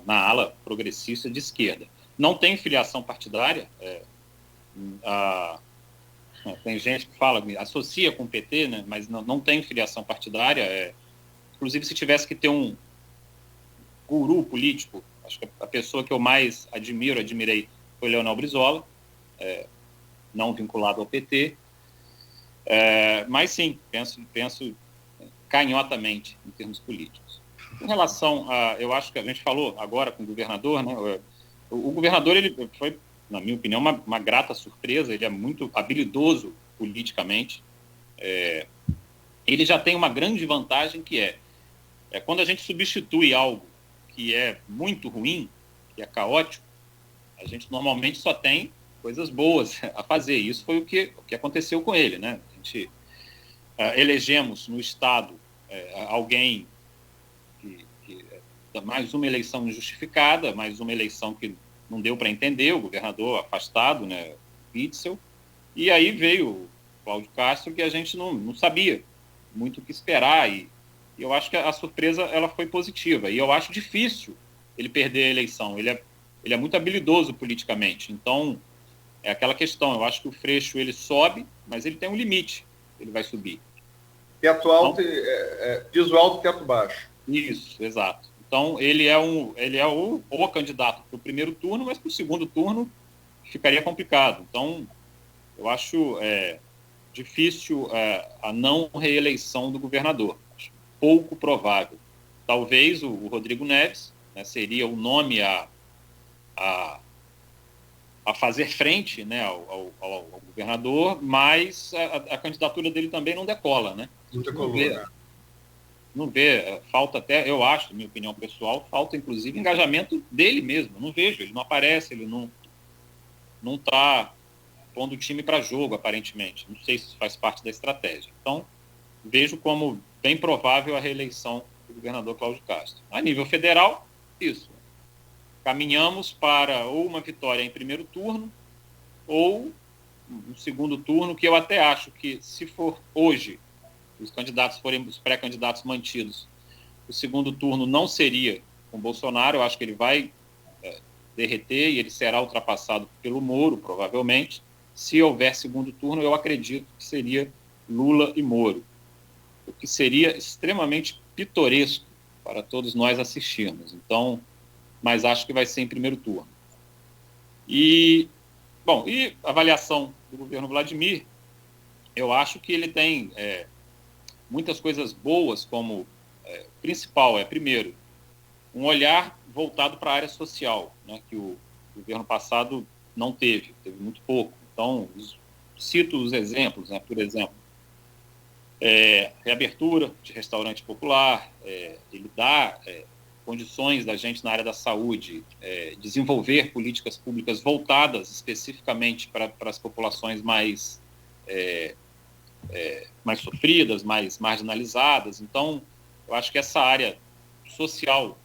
Speaker 3: na ala progressista de esquerda. Não tem filiação partidária. Tem gente que fala, associa com o PT, né, mas não tem filiação partidária. Inclusive, se tivesse que ter um guru político, acho que a pessoa que eu mais admirei foi Leonel Brizola, não vinculado ao PT. Mas sim, penso canhotamente em termos políticos. Em relação eu acho que a gente falou agora com o governador, né, o governador ele foi, na minha opinião, uma grata surpresa. Ele é muito habilidoso politicamente. Ele já tem uma grande vantagem, que é quando a gente substitui algo que é muito ruim, que é caótico, a gente normalmente só tem coisas boas a fazer. Isso foi o que aconteceu com ele, né? A gente elegemos no Estado alguém que mais uma eleição injustificada, mais uma eleição que não deu para entender, o governador afastado, né, Witzel, e aí veio Cláudio Castro, que a gente não sabia muito o que esperar, e eu acho que a surpresa ela foi positiva, e eu acho difícil ele perder a eleição. Ele é muito habilidoso politicamente, então é aquela questão, eu acho que o Freixo ele sobe, mas ele tem um limite, ele vai subir.
Speaker 2: Teto alto, piso alto, teto baixo.
Speaker 3: Isso, exato. Então ele é o candidato para o primeiro turno, mas para o segundo turno ficaria complicado. Então eu acho difícil a não reeleição do governador. Acho pouco provável. Talvez o Rodrigo Neves, né, seria o nome a fazer frente, né, ao governador, mas a candidatura dele também não decola, né? Não vê, falta até, eu acho, minha opinião pessoal, falta inclusive engajamento dele mesmo. Não vejo, ele não aparece, ele não está pondo o time para jogo, aparentemente. Não sei se isso faz parte da estratégia. Então, vejo como bem provável a reeleição do governador Cláudio Castro. A nível federal, isso. Caminhamos para ou uma vitória em primeiro turno ou um segundo turno, que eu até acho que, se for hoje, os candidatos forem os pré-candidatos mantidos, o segundo turno não seria com Bolsonaro. Eu acho que ele vai derreter e ele será ultrapassado pelo Moro, provavelmente. Se houver segundo turno, eu acredito que seria Lula e Moro, o que seria extremamente pitoresco para todos nós assistirmos. Então, mas acho que vai ser em primeiro turno. E a avaliação do governo Vladimir, eu acho que ele tem muitas coisas boas, como principal primeiro, um olhar voltado para a área social, né, que o governo passado não teve muito pouco. Então, cito os exemplos, né, por exemplo, reabertura de restaurante popular, ele dá condições da gente na área da saúde, desenvolver políticas públicas voltadas especificamente para as populações mais sofridas, mais marginalizadas. Então, eu acho que essa área social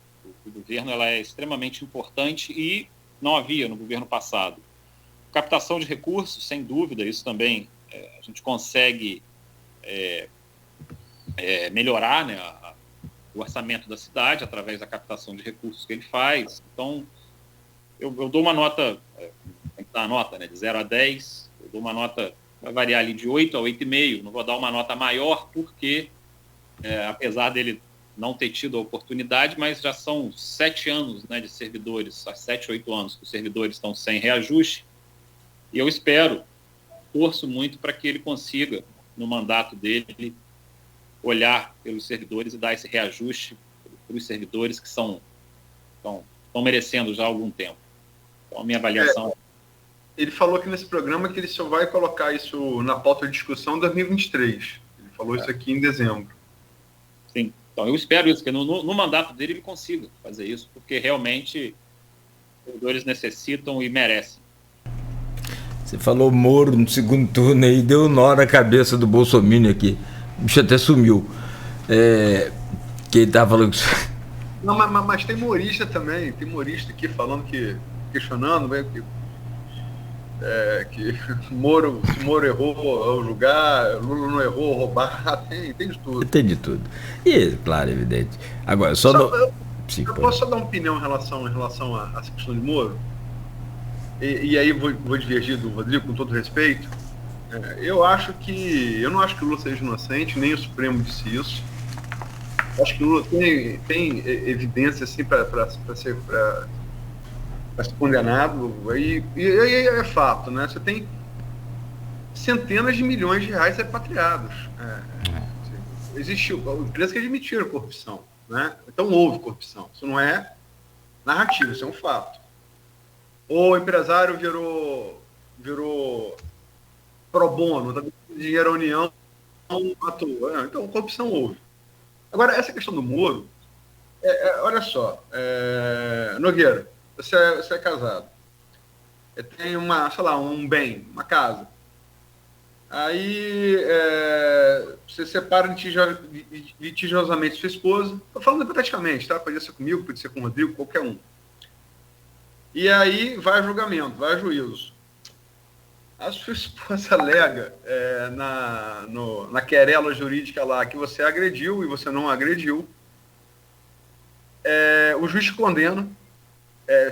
Speaker 3: do governo ela é extremamente importante e não havia no governo passado. Captação de recursos, sem dúvida, isso também a gente consegue melhorar, né, o orçamento da cidade através da captação de recursos que ele faz. Então, eu dou uma nota, tem que dar a nota, né, de 0 a 10, eu dou uma nota, vai variar ali de 8 a 8,5, não vou dar uma nota maior porque, apesar dele não ter tido a oportunidade, mas já são 7 anos, né, de servidores, há 7, 8 anos que os servidores estão sem reajuste, e eu torço muito para que ele consiga, no mandato dele, olhar pelos servidores e dar esse reajuste para os servidores que estão merecendo já há algum tempo. Então, a minha avaliação...
Speaker 2: Ele falou aqui nesse programa que ele só vai colocar isso na pauta de discussão em 2023. Ele falou isso aqui em dezembro.
Speaker 3: Sim. Então, eu espero isso, que no mandato dele ele consiga fazer isso, porque realmente os servidores necessitam e merecem.
Speaker 1: Você falou Moro no segundo turno aí, deu nó na cabeça do Bolsonaro aqui. O bicho até sumiu. Que ele tava falando que...
Speaker 2: Não, mas tem humorista também, tem humorista aqui falando questionando, né, que Moro errou ao julgar, Lula não errou ao roubar, tem de tudo.
Speaker 1: Tem de tudo. E, claro, evidente. Agora,
Speaker 2: eu posso só dar uma opinião em relação a essa questão de Moro? E aí vou divergir do Rodrigo, com todo respeito. Eu não acho que o Lula seja inocente, nem o Supremo disse isso. Acho que o Lula tem evidência assim, para ser condenado. E é fato, né? Você tem centenas de milhões de reais repatriados. Existiu empresas que admitiram corrupção, né? Então houve corrupção. Isso não é narrativa, isso é um fato. O empresário virou pro bono, tá dando dinheiro à União, atua. Então, corrupção houve. Agora, essa questão do Moro, olha só, Nogueira, você é casado, tem um bem, uma casa. Aí você separa litigiosamente sua esposa, estou falando hipoteticamente, tá? Podia ser comigo, podia ser com o Rodrigo, qualquer um. E aí vai a julgamento, vai a juízo. A sua esposa alega na querela jurídica lá que você agrediu e você não agrediu. O juiz te condena.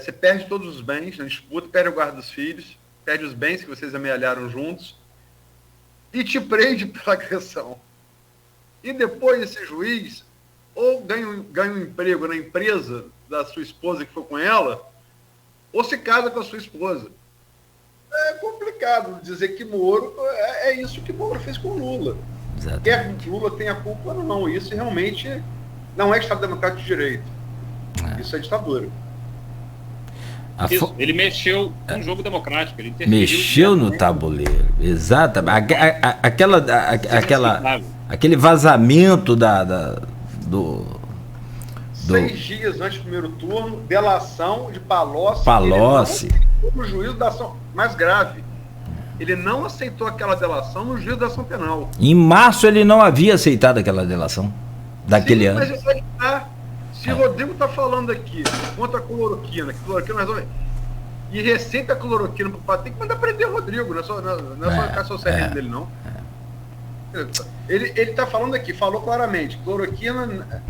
Speaker 2: Você perde todos os bens na disputa, perde o guarda dos filhos, perde os bens que vocês amealharam juntos e te prende pela agressão. E depois esse juiz ou ganha um emprego na empresa da sua esposa que foi com ela, ou se casa com a sua esposa. É complicado dizer que Moro é isso que Moro fez com Lula.
Speaker 1: Exatamente.
Speaker 2: Quer que Lula tenha culpa? Não. Isso realmente não é Estado Democrático de Direito. Isso é ditadura.
Speaker 3: Ele mexeu no jogo democrático. Ele interferiu
Speaker 1: mexeu no tabuleiro. Exatamente. Aquele vazamento do
Speaker 2: 6 dias antes do primeiro turno, delação de Palocci. No juízo da ação mais grave. Ele não aceitou aquela delação no juízo da ação penal.
Speaker 1: Em março ele não havia aceitado aquela delação daquele ano.
Speaker 2: Mas aí tá. Se o Rodrigo está falando aqui contra a cloroquina, que cloroquina resolve. E receita a cloroquina para o pato, tem que mandar prender o Rodrigo, não é só ficar só o dele, não. Ele está falando aqui, falou claramente, cloroquina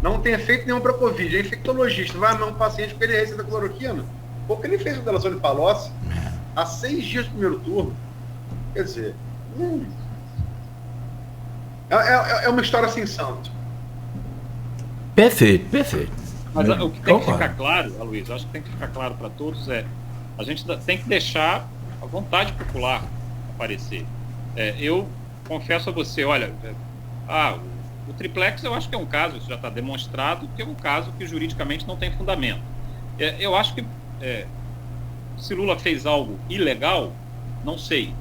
Speaker 2: não tem efeito nenhum para Covid, é infectologista, vai amar um paciente porque ele receita cloroquina. Porque ele fez a delação de Palocci há 6 dias do primeiro turno. Quer dizer, é uma história sem santo.
Speaker 1: Perfeito.
Speaker 3: Mas o que tem que ficar claro, Aloysio, acho que tem que ficar claro para todos a gente tem que deixar a vontade popular aparecer. Eu confesso a você, olha, o triplex eu acho que é um caso, isso já está demonstrado, que é um caso que juridicamente não tem fundamento. Eu acho que se Lula fez algo ilegal, não sei,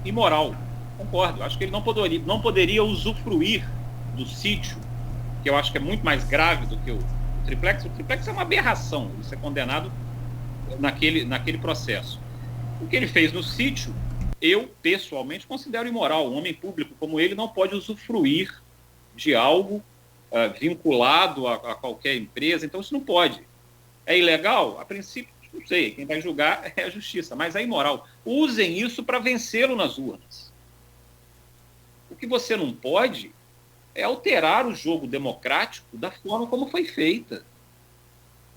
Speaker 3: imoral, concordo, acho que ele não poderia usufruir do sítio, que eu acho que é muito mais grave do que o triplex. O triplex é uma aberração, ele ser condenado naquele processo. O que ele fez no sítio, eu pessoalmente considero imoral. Um homem público como ele não pode usufruir de algo vinculado a qualquer empresa, então isso não pode. É ilegal? A princípio, não sei, quem vai julgar é a justiça, mas é imoral. Usem isso para vencê-lo nas urnas. O que você não pode é alterar o jogo democrático da forma como foi feita.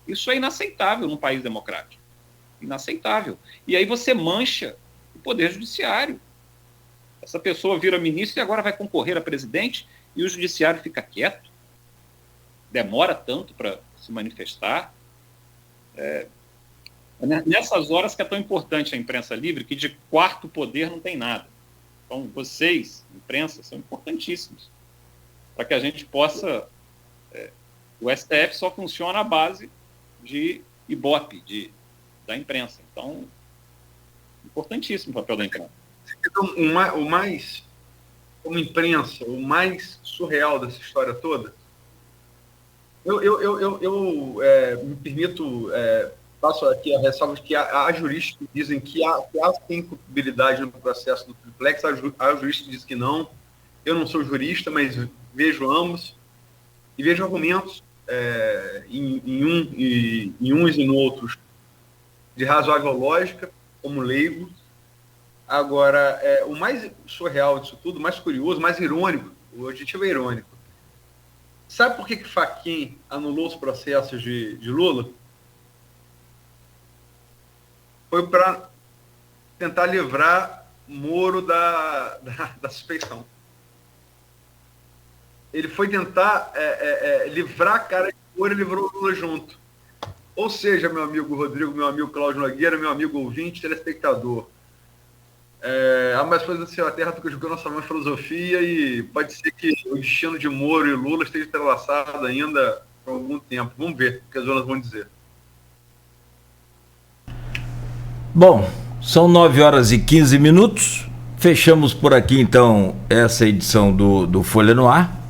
Speaker 3: Isso é inaceitável num país democrático. Inaceitável. E aí você mancha o poder judiciário. Essa pessoa vira ministro e agora vai concorrer a presidente e o judiciário fica quieto. Demora tanto para se manifestar. Nessas horas que é tão importante a imprensa livre, que de quarto poder não tem nada. Então vocês, imprensa, são importantíssimos para que a gente possa... o STF só funciona à base de Ibope, da imprensa. Então, importantíssimo o papel da imprensa.
Speaker 2: Então, como imprensa, o mais surreal dessa história toda, eu me permito, passo aqui a ressalva de que há juristas que dizem que há sim culpabilidade no processo do triplex, há juristas que dizem que não. Eu não sou jurista, mas vejo ambos e vejo argumentos em uns e no outros de razoável lógica, como leigo. Agora, o mais surreal disso tudo, o mais curioso, o mais irônico, o adjetivo é irônico. Sabe por que Fachin anulou os processos de Lula? Foi para tentar livrar Moro da suspeição. Ele foi tentar livrar a cara de Moro e livrou o Lula junto. Ou seja, meu amigo Rodrigo, meu amigo Cláudio Nogueira, meu amigo ouvinte, telespectador, há mais coisas da Terra do que julgou nossa mãe filosofia e pode ser que o destino de Moro e Lula esteja entrelaçado ainda por algum tempo. Vamos ver o que as zonas vão dizer.
Speaker 1: Bom, são 9h15. Fechamos por aqui, então, essa edição do Folha no Ar.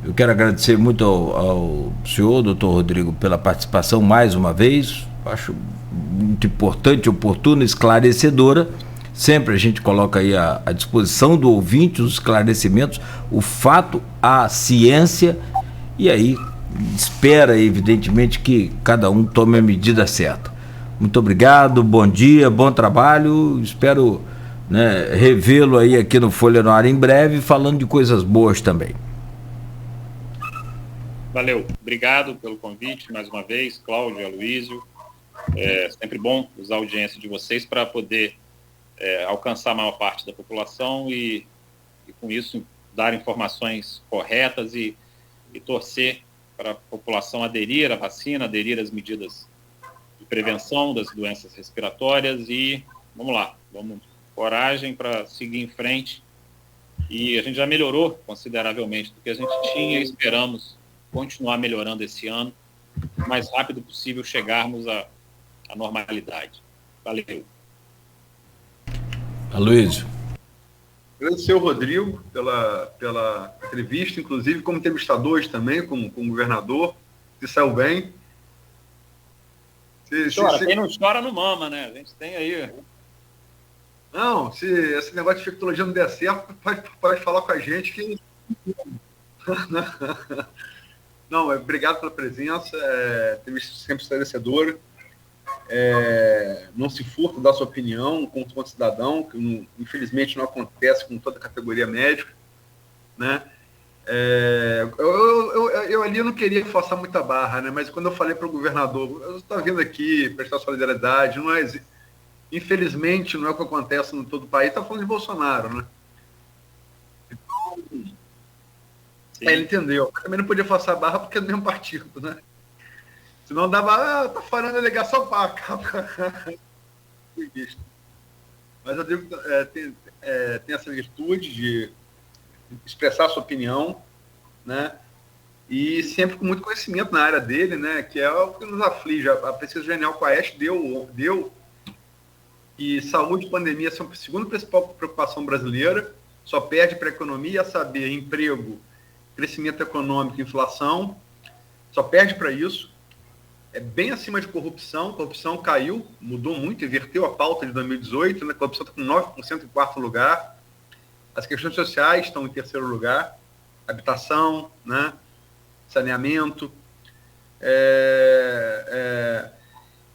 Speaker 1: Eu quero agradecer muito ao senhor, doutor Rodrigo, pela participação mais uma vez. Acho muito importante, oportuna, esclarecedora. Sempre a gente coloca aí à disposição do ouvinte os esclarecimentos, o fato, a ciência, e aí espera, evidentemente, que cada um tome a medida certa. Muito obrigado, bom dia, bom trabalho. Espero né, revê-lo aí aqui no Folha no Ar em breve, falando de coisas boas também.
Speaker 3: Valeu, obrigado pelo convite mais uma vez, Cláudio, Aloysio. É sempre bom usar a audiência de vocês para poder alcançar a maior parte da população e com isso dar informações corretas e torcer para a população aderir à vacina, aderir às medidas de prevenção das doenças respiratórias e vamos lá, vamos coragem para seguir em frente. E a gente já melhorou consideravelmente do que a gente tinha e esperamos continuar melhorando esse ano, o mais rápido possível chegarmos à normalidade. Valeu.
Speaker 1: Aloysio.
Speaker 2: Agradecer ao Rodrigo pela entrevista, inclusive como entrevistadores também, como governador, que saiu bem.
Speaker 3: Quem não chora não mama, né? A gente tem aí...
Speaker 2: Não, se esse negócio de infectologia não der certo, pode falar com a gente que... Não, obrigado pela presença, entrevista sempre esclarecedora. Não se furta da sua opinião como cidadão, que infelizmente não acontece com toda a categoria médica, né? Eu ali não queria forçar muita barra, né? Mas quando eu falei para o governador, eu estou vindo aqui prestar solidariedade, infelizmente não é o que acontece em todo o país, está falando de Bolsonaro, né? Então, ele entendeu. Eu também não podia forçar a barra porque é do mesmo partido, né? Senão dava, tá falando delegação para cá. Mas eu digo tem essa virtude de expressar a sua opinião, né? E sempre com muito conhecimento na área dele, né? Que é o que nos aflige. A pesquisa genial com a Oeste deu que saúde e pandemia são a segunda principal preocupação brasileira, só perde para a economia, a saber, emprego, crescimento econômico, inflação, só perde para isso. É bem acima de corrupção. Corrupção caiu, mudou muito, inverteu a pauta de 2018, né? A corrupção está com 9% em quarto lugar. As questões sociais estão em terceiro lugar. Habitação, né? Saneamento.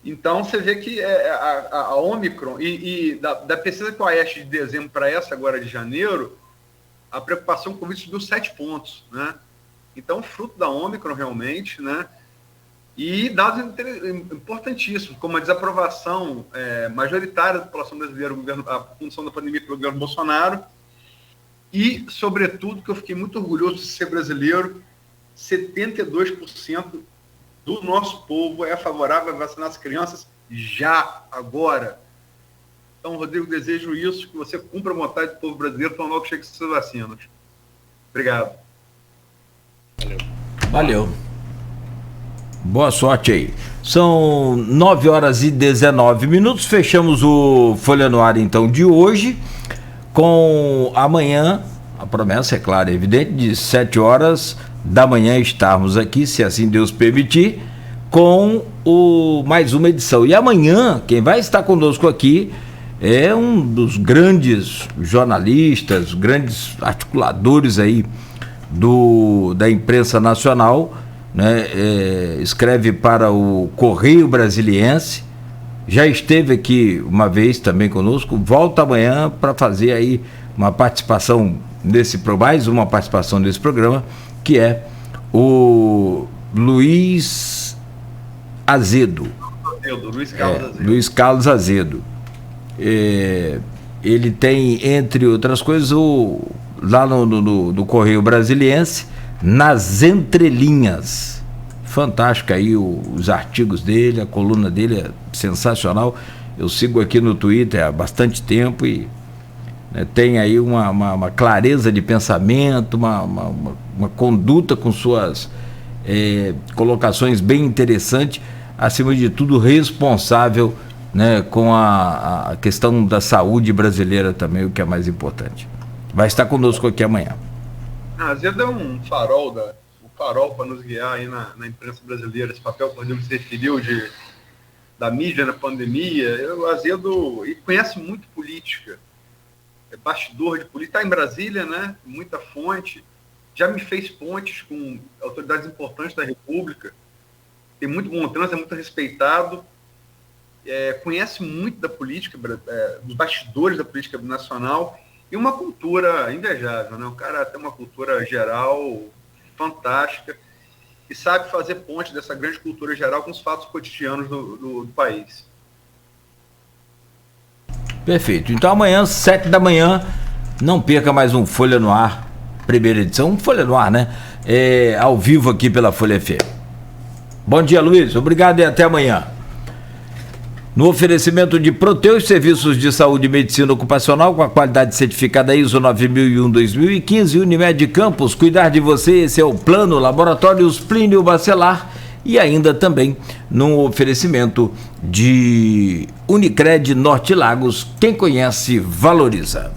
Speaker 2: Então, você vê que a Ômicron, e da pesquisa com a Oeste de dezembro para essa agora de janeiro, a preocupação com o Covid subiu 7 pontos, né? Então, fruto da Ômicron realmente, né? E dados importantíssimos, como a desaprovação majoritária da população brasileira, a condução da pandemia pelo governo Bolsonaro, e, sobretudo, que eu fiquei muito orgulhoso de ser brasileiro, 72% do nosso povo é favorável a vacinar as crianças já, agora. Então, Rodrigo, desejo isso, que você cumpra a vontade do povo brasileiro, tão logo chegue essas vacinas. Obrigado.
Speaker 1: Valeu. Boa sorte aí. São 9h19. Fechamos o Folha no Ar, então, de hoje, com amanhã, a promessa, é claro, é evidente, de 7h da manhã estarmos aqui, se assim Deus permitir, com mais uma edição. E amanhã, quem vai estar conosco aqui é um dos grandes jornalistas, grandes articuladores aí da imprensa nacional, né? Escreve para o Correio Brasiliense, já esteve aqui uma vez também conosco, volta amanhã para fazer aí uma participação mais uma participação nesse programa, que é o Luiz Azedo. Luiz Carlos Azedo. Ele tem, entre outras coisas, lá no Correio Brasiliense, Nas Entrelinhas. Fantástico aí os artigos dele, a coluna dele é sensacional. Eu sigo aqui no Twitter há bastante tempo e tem aí uma clareza de pensamento, uma conduta com suas colocações bem interessantes, acima de tudo responsável, né, com a questão da saúde brasileira também, o que é mais importante. Vai estar conosco aqui amanhã.
Speaker 2: Azedo é um farol para nos guiar aí na imprensa brasileira, esse papel que o Rodrigo se referiu da mídia na pandemia. O Azedo conhece muito política, é bastidor de política, está em Brasília, né? Muita fonte, já me fez pontes com autoridades importantes da República, tem muito bom trânsito, é muito respeitado, conhece muito da política, dos bastidores da política nacional, e uma cultura invejável, né? O cara tem uma cultura geral fantástica e sabe fazer ponte dessa grande cultura geral com os fatos cotidianos do país.
Speaker 1: Perfeito. Então amanhã, 7 da manhã, não perca mais um Folha no Ar, primeira edição, Folha no Ar, né? Ao vivo aqui pela Folha FM. Bom dia, Luiz. Obrigado e até amanhã. No oferecimento de Proteus, serviços de saúde e medicina ocupacional com a qualidade certificada ISO 9001-2015, Unimed Campos, cuidar de você, esse é o plano, Laboratórios Plínio Bacelar, e ainda também no oferecimento de Unicred Norte Lagos, quem conhece, valoriza.